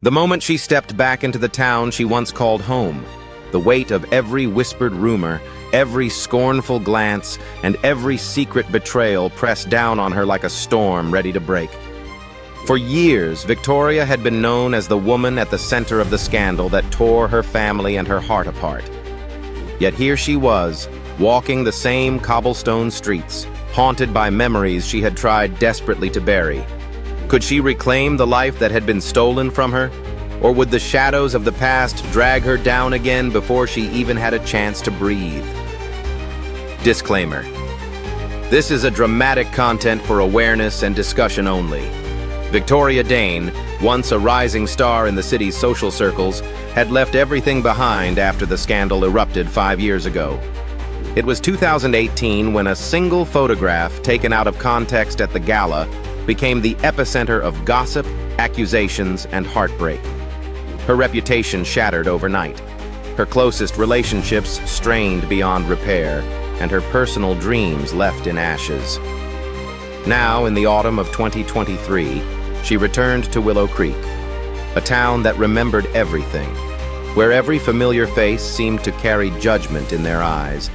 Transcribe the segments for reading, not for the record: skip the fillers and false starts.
The moment she stepped back into the town she once called home, the weight of every whispered rumor, every scornful glance, and every secret betrayal pressed down on her like a storm ready to break. For years, Victoria had been known as the woman at the center of the scandal that tore her family and her heart apart. Yet here she was, walking the same cobblestone streets, haunted by memories she had tried desperately to bury. Could she reclaim the life that had been stolen from her? Or would the shadows of the past drag her down again before she even had a chance to breathe? Disclaimer. This is a dramatic content for awareness and discussion only. Victoria Dane, once a rising star in the city's social circles, had left everything behind after the scandal erupted 5 years ago. It was 2018 when a single photograph taken out of context at the gala became the epicenter of gossip, accusations, and heartbreak. Her reputation shattered overnight. Her closest relationships strained beyond repair, and her personal dreams left in ashes. Now, in the autumn of 2023, she returned to Willow Creek, a town that remembered everything, where every familiar face seemed to carry judgment in their eyes,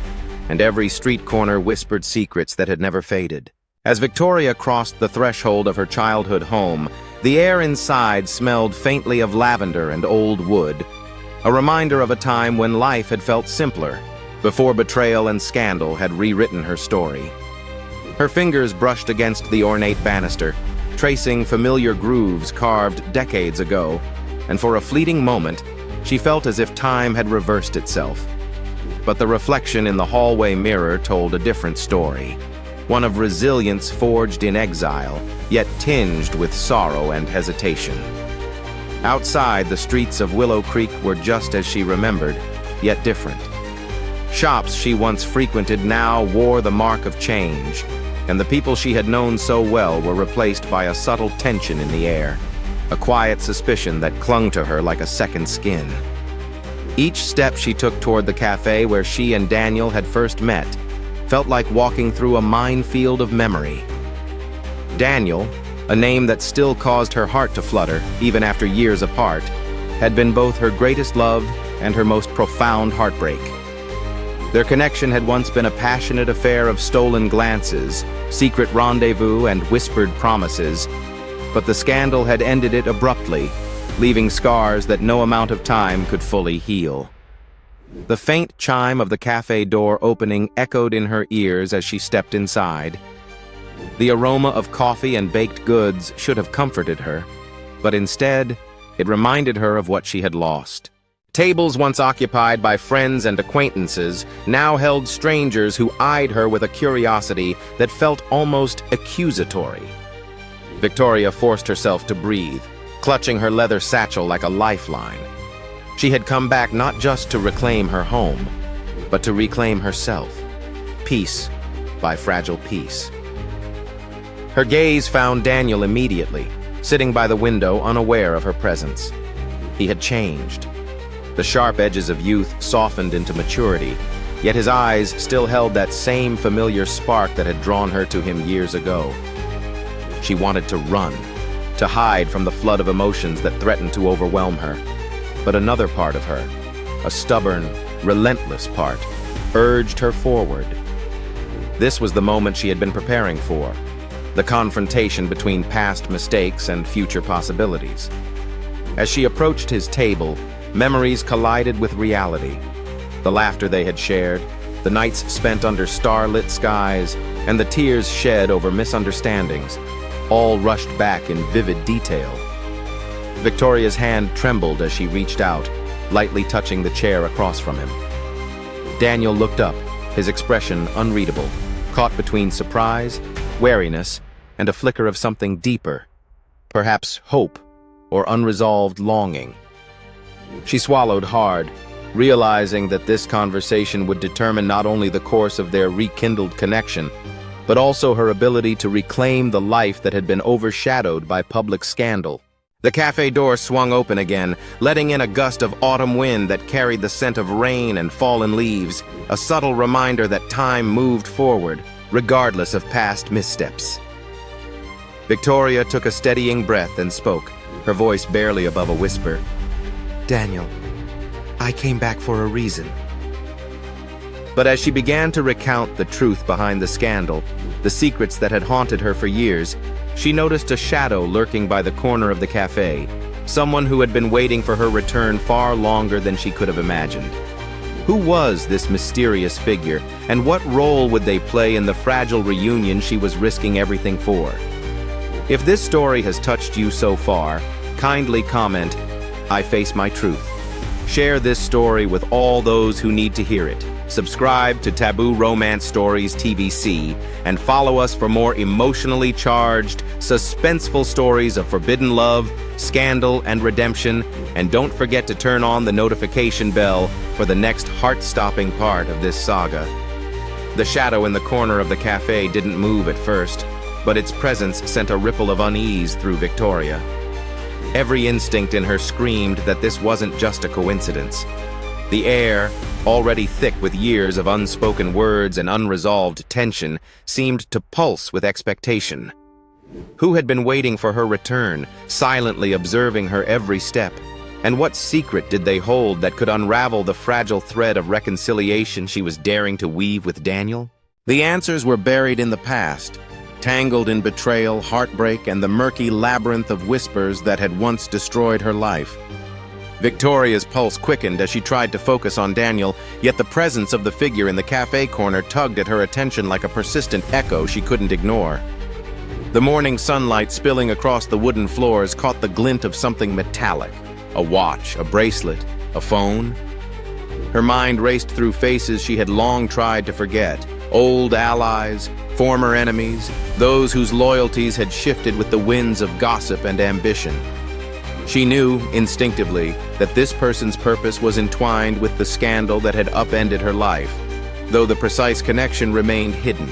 and every street corner whispered secrets that had never faded. As Victoria crossed the threshold of her childhood home, the air inside smelled faintly of lavender and old wood, a reminder of a time when life had felt simpler, before betrayal and scandal had rewritten her story. Her fingers brushed against the ornate banister, tracing familiar grooves carved decades ago, and for a fleeting moment, she felt as if time had reversed itself. But the reflection in the hallway mirror told a different story. One of resilience forged in exile, yet tinged with sorrow and hesitation. Outside, the streets of Willow Creek were just as she remembered, yet different. Shops she once frequented now wore the mark of change, and the people she had known so well were replaced by a subtle tension in the air, a quiet suspicion that clung to her like a second skin. Each step she took toward the cafe where she and Daniel had first met felt like walking through a minefield of memory. Daniel, a name that still caused her heart to flutter, even after years apart, had been both her greatest love and her most profound heartbreak. Their connection had once been a passionate affair of stolen glances, secret rendezvous, and whispered promises, but the scandal had ended it abruptly, leaving scars that no amount of time could fully heal. The faint chime of the cafe door opening echoed in her ears as she stepped inside. The aroma of coffee and baked goods should have comforted her, but instead, it reminded her of what she had lost. Tables once occupied by friends and acquaintances now held strangers who eyed her with a curiosity that felt almost accusatory. Victoria forced herself to breathe, clutching her leather satchel like a lifeline. She had come back not just to reclaim her home, but to reclaim herself, piece by fragile piece. Her gaze found Daniel immediately, sitting by the window unaware of her presence. He had changed. The sharp edges of youth softened into maturity, yet his eyes still held that same familiar spark that had drawn her to him years ago. She wanted to run, to hide from the flood of emotions that threatened to overwhelm her. But another part of her, a stubborn, relentless part, urged her forward. This was the moment she had been preparing for, the confrontation between past mistakes and future possibilities. As she approached his table, memories collided with reality. The laughter they had shared, the nights spent under starlit skies, and the tears shed over misunderstandings, all rushed back in vivid detail. Victoria's hand trembled as she reached out, lightly touching the chair across from him. Daniel looked up, his expression unreadable, caught between surprise, wariness, and a flicker of something deeper, perhaps hope or unresolved longing. She swallowed hard, realizing that this conversation would determine not only the course of their rekindled connection, but also her ability to reclaim the life that had been overshadowed by public scandal. The cafe door swung open again, letting in a gust of autumn wind that carried the scent of rain and fallen leaves, a subtle reminder that time moved forward, regardless of past missteps. Victoria took a steadying breath and spoke, her voice barely above a whisper. Daniel, I came back for a reason. But as she began to recount the truth behind the scandal, the secrets that had haunted her for years, she noticed a shadow lurking by the corner of the cafe, someone who had been waiting for her return far longer than she could have imagined. Who was this mysterious figure, and what role would they play in the fragile reunion she was risking everything for? If this story has touched you so far, kindly comment, "I face my truth." Share this story with all those who need to hear it. Subscribe to Taboo Romance Stories TVc and follow us for more emotionally charged, suspenseful stories of forbidden love, scandal, and redemption. And don't forget to turn on the notification bell for the next heart-stopping part of this saga. The shadow in the corner of the cafe didn't move at first, but its presence sent a ripple of unease through Victoria. Every instinct in her screamed that this wasn't just a coincidence. The air, already thick with years of unspoken words and unresolved tension, seemed to pulse with expectation. Who had been waiting for her return, silently observing her every step? And what secret did they hold that could unravel the fragile thread of reconciliation she was daring to weave with Daniel? The answers were buried in the past, tangled in betrayal, heartbreak, and the murky labyrinth of whispers that had once destroyed her life. Victoria's pulse quickened as she tried to focus on Daniel, yet the presence of the figure in the cafe corner tugged at her attention like a persistent echo she couldn't ignore. The morning sunlight spilling across the wooden floors caught the glint of something metallic. A watch, a bracelet, a phone. Her mind raced through faces she had long tried to forget. Old allies, former enemies, those whose loyalties had shifted with the winds of gossip and ambition. She knew, instinctively, that this person's purpose was entwined with the scandal that had upended her life, though the precise connection remained hidden,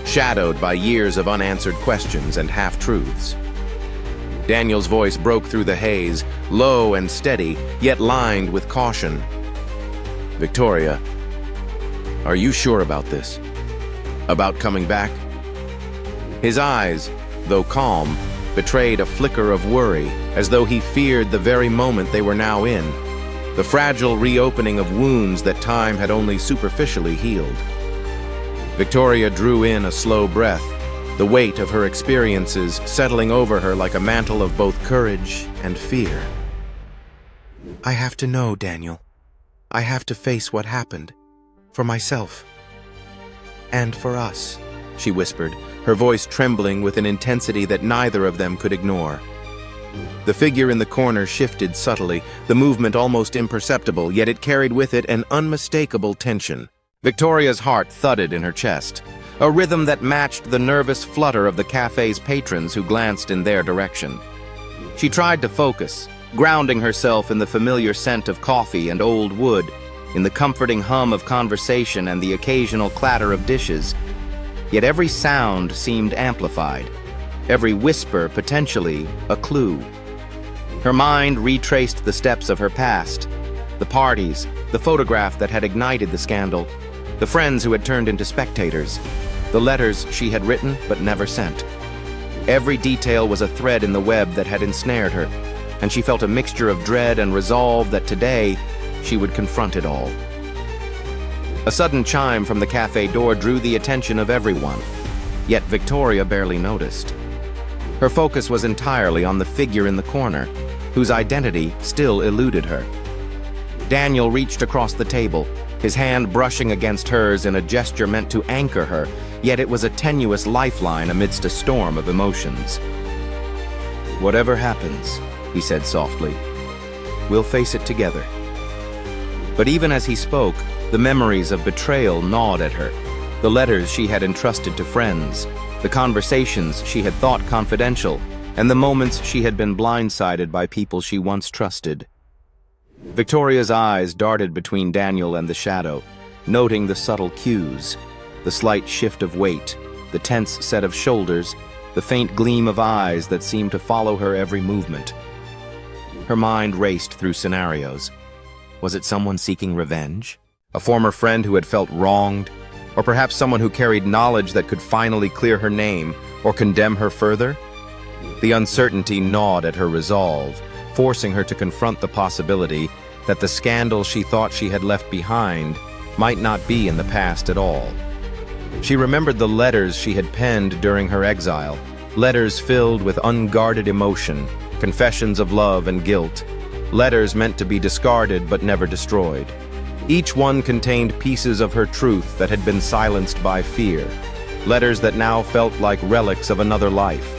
shadowed by years of unanswered questions and half-truths. Daniel's voice broke through the haze, low and steady, yet lined with caution. "Victoria, are you sure about this? About coming back?" His eyes, though calm, betrayed a flicker of worry, as though he feared the very moment they were now in, the fragile reopening of wounds that time had only superficially healed. Victoria drew in a slow breath, the weight of her experiences settling over her like a mantle of both courage and fear. I have to know, Daniel. I have to face what happened. For myself. And for us, she whispered, her voice trembling with an intensity that neither of them could ignore. The figure in the corner shifted subtly, the movement almost imperceptible, yet it carried with it an unmistakable tension. Victoria's heart thudded in her chest, a rhythm that matched the nervous flutter of the cafe's patrons who glanced in their direction. She tried to focus, grounding herself in the familiar scent of coffee and old wood, in the comforting hum of conversation and the occasional clatter of dishes. Yet every sound seemed amplified, every whisper potentially a clue. Her mind retraced the steps of her past, the parties, the photograph that had ignited the scandal, the friends who had turned into spectators, the letters she had written but never sent. Every detail was a thread in the web that had ensnared her, and she felt a mixture of dread and resolve that today she would confront it all. A sudden chime from the cafe door drew the attention of everyone, yet Victoria barely noticed. Her focus was entirely on the figure in the corner, whose identity still eluded her. Daniel reached across the table, his hand brushing against hers in a gesture meant to anchor her, yet it was a tenuous lifeline amidst a storm of emotions. "Whatever happens," he said softly, "we'll face it together." But even as he spoke, the memories of betrayal gnawed at her, the letters she had entrusted to friends, the conversations she had thought confidential, and the moments she had been blindsided by people she once trusted. Victoria's eyes darted between Daniel and the shadow, noting the subtle cues, the slight shift of weight, the tense set of shoulders, the faint gleam of eyes that seemed to follow her every movement. Her mind raced through scenarios. Was it someone seeking revenge? A former friend who had felt wronged? Or perhaps someone who carried knowledge that could finally clear her name or condemn her further? The uncertainty gnawed at her resolve, forcing her to confront the possibility that the scandal she thought she had left behind might not be in the past at all. She remembered the letters she had penned during her exile, letters filled with unguarded emotion, confessions of love and guilt, letters meant to be discarded but never destroyed. Each one contained pieces of her truth that had been silenced by fear, letters that now felt like relics of another life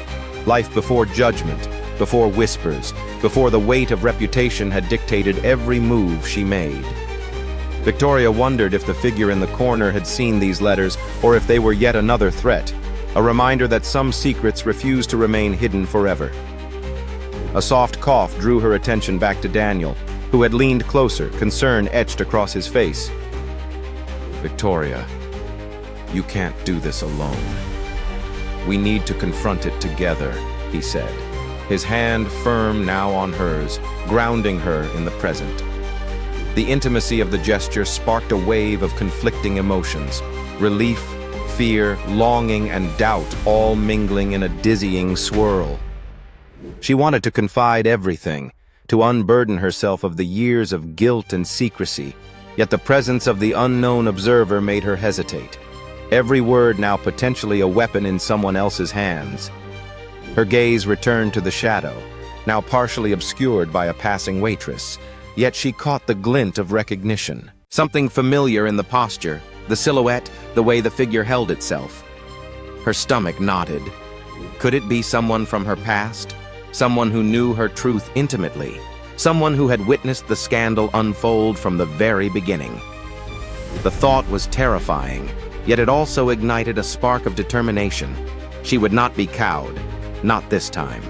before judgment, before whispers, before the weight of reputation had dictated every move she made. Victoria wondered if the figure in the corner had seen these letters, or if they were yet another threat, a reminder that some secrets refuse to remain hidden forever. A soft cough drew her attention back to Daniel, who had leaned closer, concern etched across his face. "Victoria, you can't do this alone. We need to confront it together," he said, his hand firm now on hers, grounding her in the present. The intimacy of the gesture sparked a wave of conflicting emotions, relief, fear, longing, and doubt all mingling in a dizzying swirl. She wanted to confide everything, to unburden herself of the years of guilt and secrecy, yet the presence of the unknown observer made her hesitate, every word now potentially a weapon in someone else's hands. Her gaze returned to the shadow, now partially obscured by a passing waitress, yet she caught the glint of recognition. Something familiar in the posture, the silhouette, the way the figure held itself. Her stomach knotted. Could it be someone from her past? Someone who knew her truth intimately? Someone who had witnessed the scandal unfold from the very beginning? The thought was terrifying, yet it also ignited a spark of determination. She would not be cowed, not this time.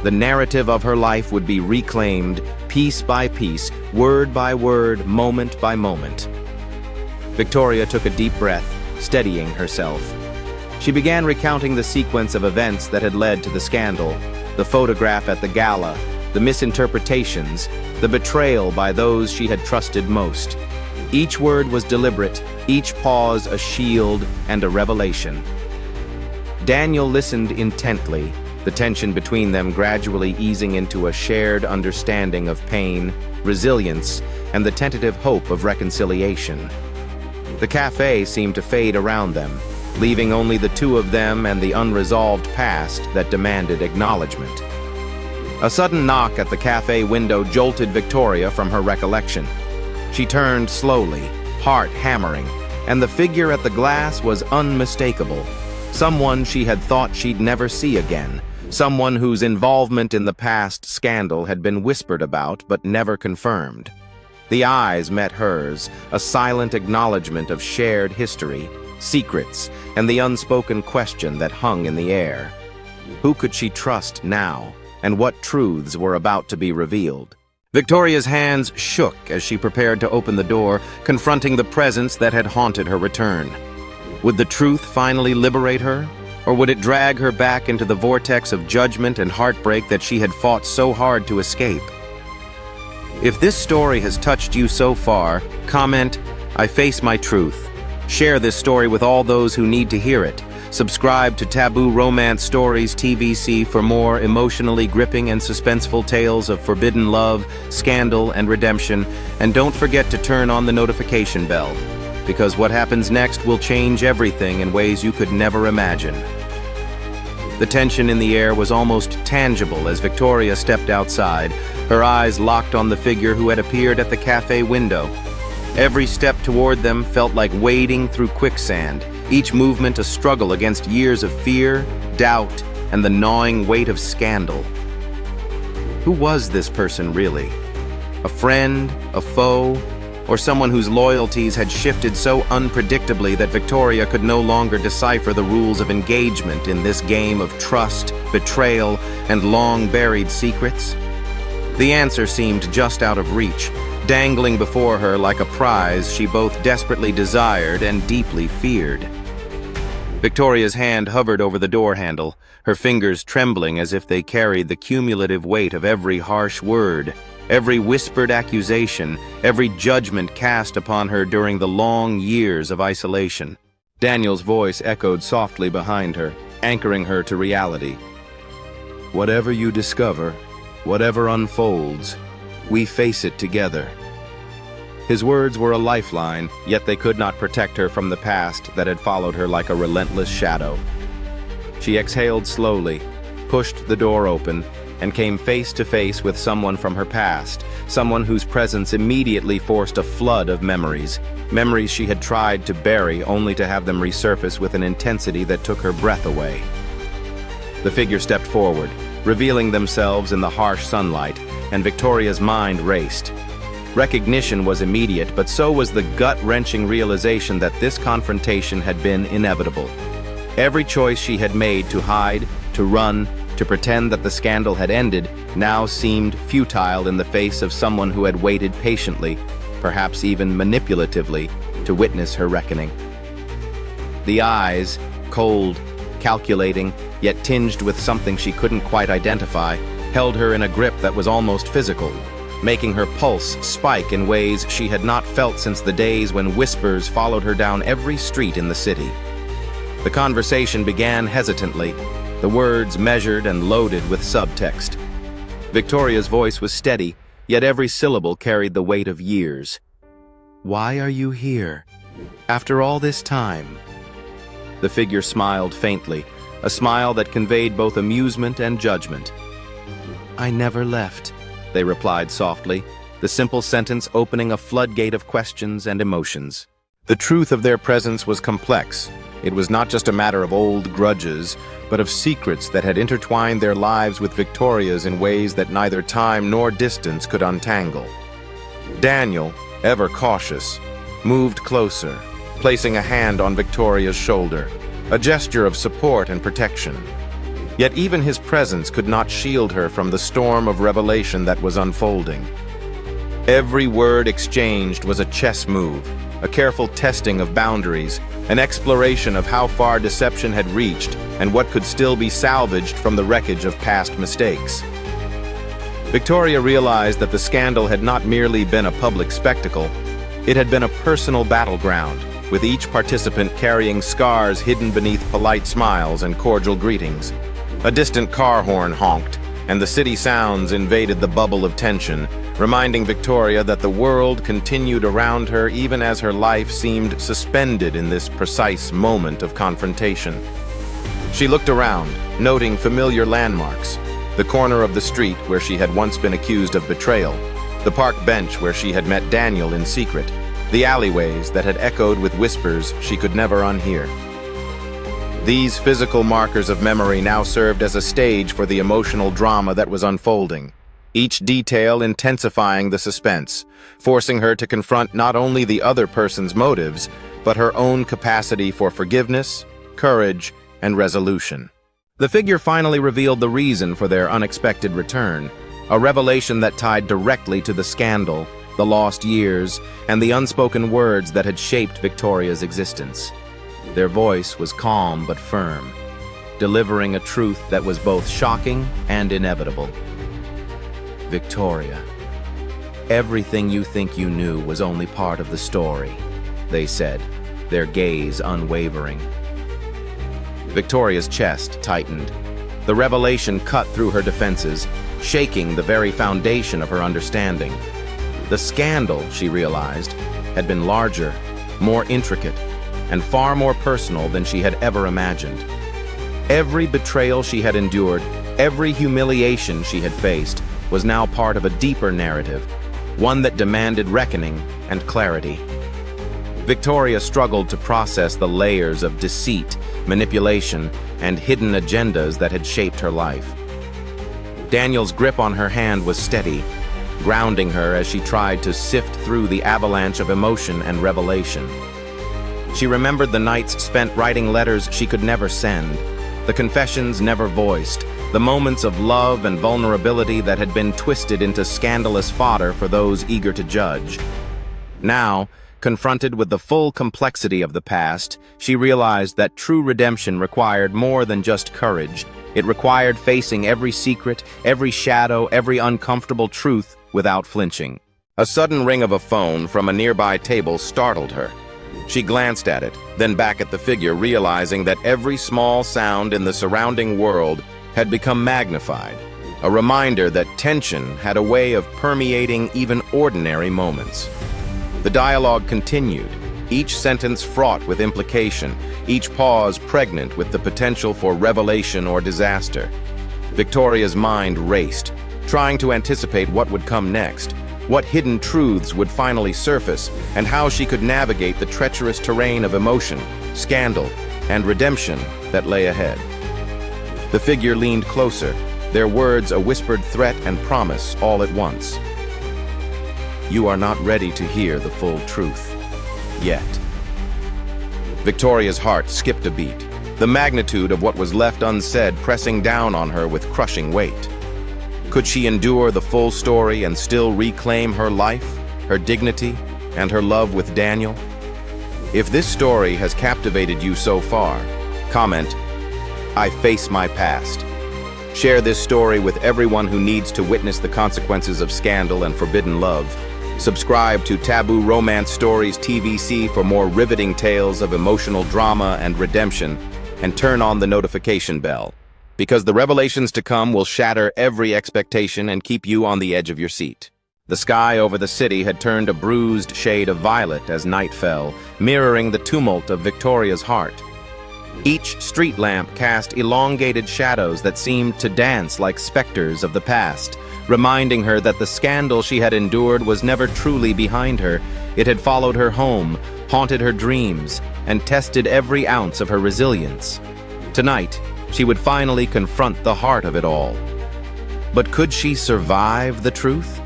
The narrative of her life would be reclaimed, piece by piece, word by word, moment by moment. Victoria took a deep breath, steadying herself. She began recounting the sequence of events that had led to the scandal, the photograph at the gala, the misinterpretations, the betrayal by those she had trusted most. Each word was deliberate, each pause a shield and a revelation. Daniel listened intently, the tension between them gradually easing into a shared understanding of pain, resilience, and the tentative hope of reconciliation. The cafe seemed to fade around them, leaving only the two of them and the unresolved past that demanded acknowledgement. A sudden knock at the cafe window jolted Victoria from her recollection. She turned slowly, heart hammering, and the figure at the glass was unmistakable. Someone she had thought she'd never see again. Someone whose involvement in the past scandal had been whispered about but never confirmed. The eyes met hers, a silent acknowledgement of shared history, secrets, and the unspoken question that hung in the air. Who could she trust now, and what truths were about to be revealed? Victoria's hands shook as she prepared to open the door, confronting the presence that had haunted her return. Would the truth finally liberate her? Or would it drag her back into the vortex of judgment and heartbreak that she had fought so hard to escape? If this story has touched you so far, comment, "I face my truth." Share this story with all those who need to hear it. Subscribe to Taboo Romance Stories TVc for more emotionally gripping and suspenseful tales of forbidden love, scandal, and redemption. And don't forget to turn on the notification bell, because what happens next will change everything in ways you could never imagine. The tension in the air was almost tangible as Victoria stepped outside, her eyes locked on the figure who had appeared at the cafe window. Every step toward them felt like wading through quicksand, each movement a struggle against years of fear, doubt, and the gnawing weight of scandal. Who was this person really? A friend, a foe, or someone whose loyalties had shifted so unpredictably that Victoria could no longer decipher the rules of engagement in this game of trust, betrayal, and long-buried secrets? The answer seemed just out of reach, dangling before her like a prize she both desperately desired and deeply feared. Victoria's hand hovered over the door handle, her fingers trembling as if they carried the cumulative weight of every harsh word, every whispered accusation, every judgment cast upon her during the long years of isolation. Daniel's voice echoed softly behind her, anchoring her to reality. Whatever you discover, whatever unfolds, we face it together. His words were a lifeline, yet they could not protect her from the past that had followed her like a relentless shadow. She exhaled slowly, pushed the door open, and came face to face with someone from her past, someone whose presence immediately forced a flood of memories she had tried to bury only to have them resurface with an intensity that took her breath away. The figure stepped forward, revealing themselves in the harsh sunlight, and Victoria's mind raced. Recognition was immediate, but so was the gut-wrenching realization that this confrontation had been inevitable. Every choice she had made to hide, to run, to pretend that the scandal had ended, now seemed futile in the face of someone who had waited patiently, perhaps even manipulatively, to witness her reckoning. The eyes, cold, calculating, yet tinged with something she couldn't quite identify, held her in a grip that was almost physical, making her pulse spike in ways she had not felt since the days when whispers followed her down every street in the city. The conversation began hesitantly, the words measured and loaded with subtext. Victoria's voice was steady, yet every syllable carried the weight of years. "Why are you here? After all this time?" The figure smiled faintly, a smile that conveyed both amusement and judgment. "I never left," they replied softly, the simple sentence opening a floodgate of questions and emotions. The truth of their presence was complex. It was not just a matter of old grudges, but of secrets that had intertwined their lives with Victoria's in ways that neither time nor distance could untangle. Daniel, ever cautious, moved closer, placing a hand on Victoria's shoulder, a gesture of support and protection. Yet even his presence could not shield her from the storm of revelation that was unfolding. Every word exchanged was a chess move, a careful testing of boundaries, an exploration of how far deception had reached and what could still be salvaged from the wreckage of past mistakes. Victoria realized that the scandal had not merely been a public spectacle, it had been a personal battleground, with each participant carrying scars hidden beneath polite smiles and cordial greetings. A distant car horn honked, and the city sounds invaded the bubble of tension, reminding Victoria that the world continued around her even as her life seemed suspended in this precise moment of confrontation. She looked around, noting familiar landmarks: the corner of the street where she had once been accused of betrayal, the park bench where she had met Daniel in secret, the alleyways that had echoed with whispers she could never unhear. These physical markers of memory now served as a stage for the emotional drama that was unfolding, each detail intensifying the suspense, forcing her to confront not only the other person's motives, but her own capacity for forgiveness, courage, and resolution. The figure finally revealed the reason for their unexpected return, a revelation that tied directly to the scandal, the lost years, and the unspoken words that had shaped Victoria's existence. Their voice was calm but firm, delivering a truth that was both shocking and inevitable. "Victoria, everything you think you knew was only part of the story," they said, their gaze unwavering. Victoria's chest tightened. The revelation cut through her defenses, shaking the very foundation of her understanding. The scandal, she realized, had been larger, more intricate, and far more personal than she had ever imagined. Every betrayal she had endured, every humiliation she had faced, was now part of a deeper narrative, one that demanded reckoning and clarity. Victoria struggled to process the layers of deceit, manipulation, and hidden agendas that had shaped her life. Daniel's grip on her hand was steady, grounding her as she tried to sift through the avalanche of emotion and revelation. She remembered the nights spent writing letters she could never send, the confessions never voiced, the moments of love and vulnerability that had been twisted into scandalous fodder for those eager to judge. Now, confronted with the full complexity of the past, she realized that true redemption required more than just courage. It required facing every secret, every shadow, every uncomfortable truth without flinching. A sudden ring of a phone from a nearby table startled her. She glanced at it, then back at the figure, realizing that every small sound in the surrounding world had become magnified, a reminder that tension had a way of permeating even ordinary moments. The dialogue continued, each sentence fraught with implication, each pause pregnant with the potential for revelation or disaster. Victoria's mind raced, trying to anticipate what would come next, what hidden truths would finally surface, and how she could navigate the treacherous terrain of emotion, scandal, and redemption that lay ahead. The figure leaned closer, their words a whispered threat and promise all at once. You are not ready to hear the full truth. Yet. Victoria's heart skipped a beat, the magnitude of what was left unsaid pressing down on her with crushing weight. Could she endure the full story and still reclaim her life, her dignity, and her love with Daniel? If this story has captivated you so far, comment, I face my past. Share this story with everyone who needs to witness the consequences of scandal and forbidden love. Subscribe to Taboo Romance Stories TVc for more riveting tales of emotional drama and redemption, and turn on the notification bell, because the revelations to come will shatter every expectation and keep you on the edge of your seat. The sky over the city had turned a bruised shade of violet as night fell, mirroring the tumult of Victoria's heart. Each street lamp cast elongated shadows that seemed to dance like specters of the past, reminding her that the scandal she had endured was never truly behind her. It had followed her home, haunted her dreams, and tested every ounce of her resilience. Tonight, she would finally confront the heart of it all. But could she survive the truth?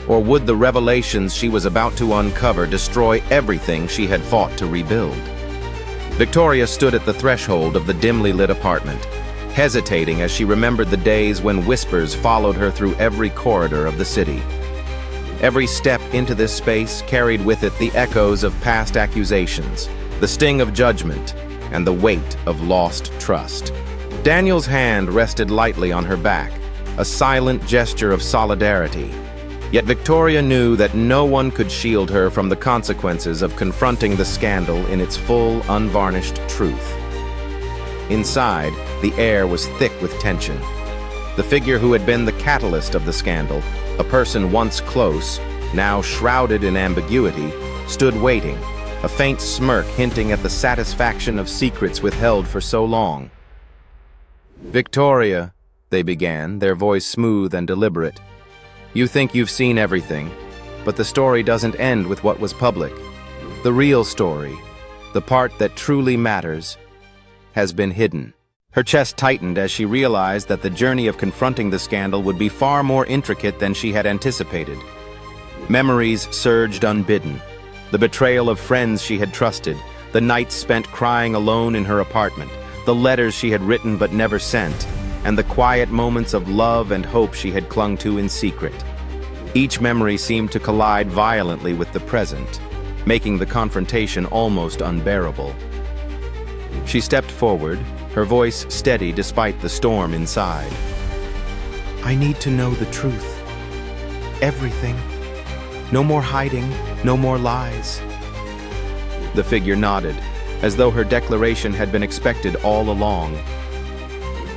Or would the revelations she was about to uncover destroy everything she had fought to rebuild? Victoria stood at the threshold of the dimly lit apartment, hesitating as she remembered the days when whispers followed her through every corridor of the city. Every step into this space carried with it the echoes of past accusations, the sting of judgment, and the weight of lost trust. Daniel's hand rested lightly on her back, a silent gesture of solidarity. Yet Victoria knew that no one could shield her from the consequences of confronting the scandal in its full, unvarnished truth. Inside, the air was thick with tension. The figure who had been the catalyst of the scandal, a person once close, now shrouded in ambiguity, stood waiting, a faint smirk hinting at the satisfaction of secrets withheld for so long. Victoria, they began, their voice smooth and deliberate. You think you've seen everything, but the story doesn't end with what was public. The real story, the part that truly matters, has been hidden. Her chest tightened as she realized that the journey of confronting the scandal would be far more intricate than she had anticipated. Memories surged unbidden. The betrayal of friends she had trusted, the nights spent crying alone in her apartment, the letters she had written but never sent, and the quiet moments of love and hope she had clung to in secret. Each memory seemed to collide violently with the present, making the confrontation almost unbearable. She stepped forward, her voice steady despite the storm inside. I need to know the truth. Everything. No more hiding, no more lies. The figure nodded, as though her declaration had been expected all along.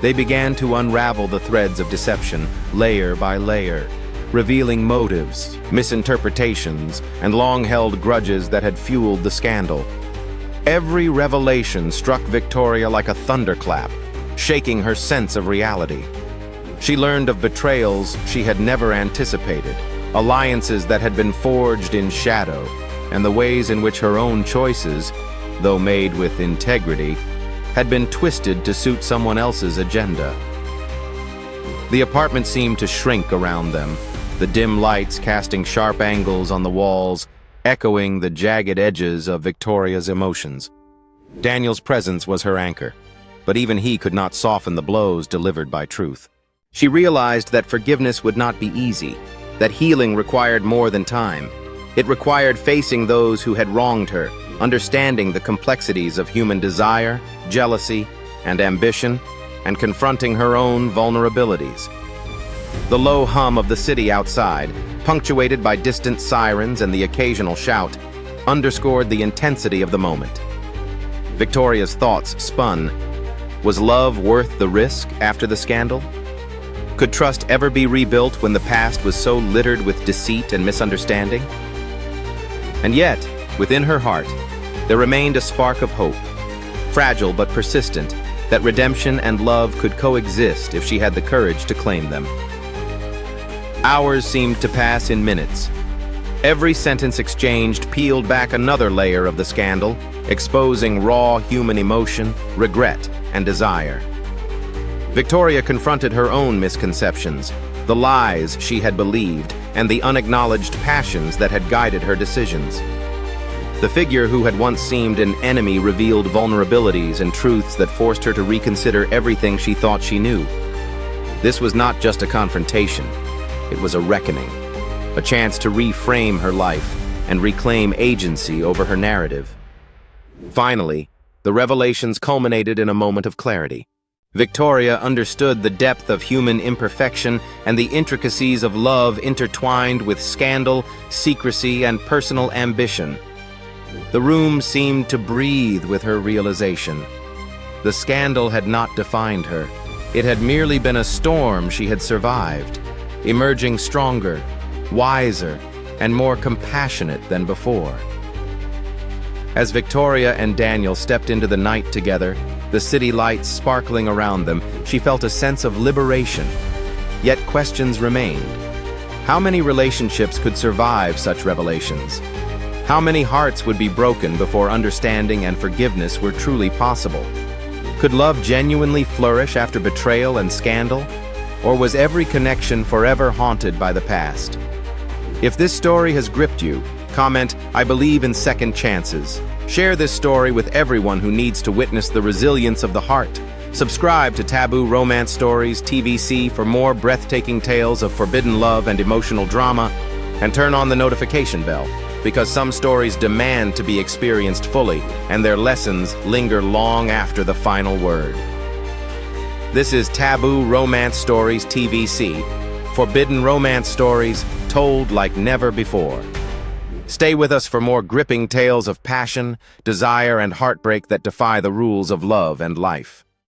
They began to unravel the threads of deception, layer by layer, revealing motives, misinterpretations, and long-held grudges that had fueled the scandal. Every revelation struck Victoria like a thunderclap, shaking her sense of reality. She learned of betrayals she had never anticipated, alliances that had been forged in shadow, and the ways in which her own choices, though made with integrity, had been twisted to suit someone else's agenda. The apartment seemed to shrink around them, the dim lights casting sharp angles on the walls, echoing the jagged edges of Victoria's emotions. Daniel's presence was her anchor, but even he could not soften the blows delivered by truth. She realized that forgiveness would not be easy, that healing required more than time. It required facing those who had wronged her, understanding the complexities of human desire, jealousy, and ambition, and confronting her own vulnerabilities. The low hum of the city outside, punctuated by distant sirens and the occasional shout, underscored the intensity of the moment. Victoria's thoughts spun. Was love worth the risk after the scandal? Could trust ever be rebuilt when the past was so littered with deceit and misunderstanding? And yet, within her heart, there remained a spark of hope, fragile but persistent, that redemption and love could coexist if she had the courage to claim them. Hours seemed to pass in minutes. Every sentence exchanged peeled back another layer of the scandal, exposing raw human emotion, regret, and desire. Victoria confronted her own misconceptions, the lies she had believed, and the unacknowledged passions that had guided her decisions. The figure who had once seemed an enemy revealed vulnerabilities and truths that forced her to reconsider everything she thought she knew. This was not just a confrontation, it was a reckoning, a chance to reframe her life and reclaim agency over her narrative. Finally, the revelations culminated in a moment of clarity. Victoria understood the depth of human imperfection and the intricacies of love intertwined with scandal, secrecy, and personal ambition. The room seemed to breathe with her realization. The scandal had not defined her. It had merely been a storm she had survived, emerging stronger, wiser, and more compassionate than before. As Victoria and Daniel stepped into the night together, the city lights sparkling around them, she felt a sense of liberation. Yet questions remained. How many relationships could survive such revelations? How many hearts would be broken before understanding and forgiveness were truly possible? Could love genuinely flourish after betrayal and scandal? Or was every connection forever haunted by the past? If this story has gripped you, comment, "I believe in second chances." Share this story with everyone who needs to witness the resilience of the heart. Subscribe to Taboo Romance Stories TVc for more breathtaking tales of forbidden love and emotional drama, and turn on the notification bell, because some stories demand to be experienced fully, and their lessons linger long after the final word. This is Taboo Romance Stories TVc, forbidden romance stories told like never before. Stay with us for more gripping tales of passion, desire, and heartbreak that defy the rules of love and life.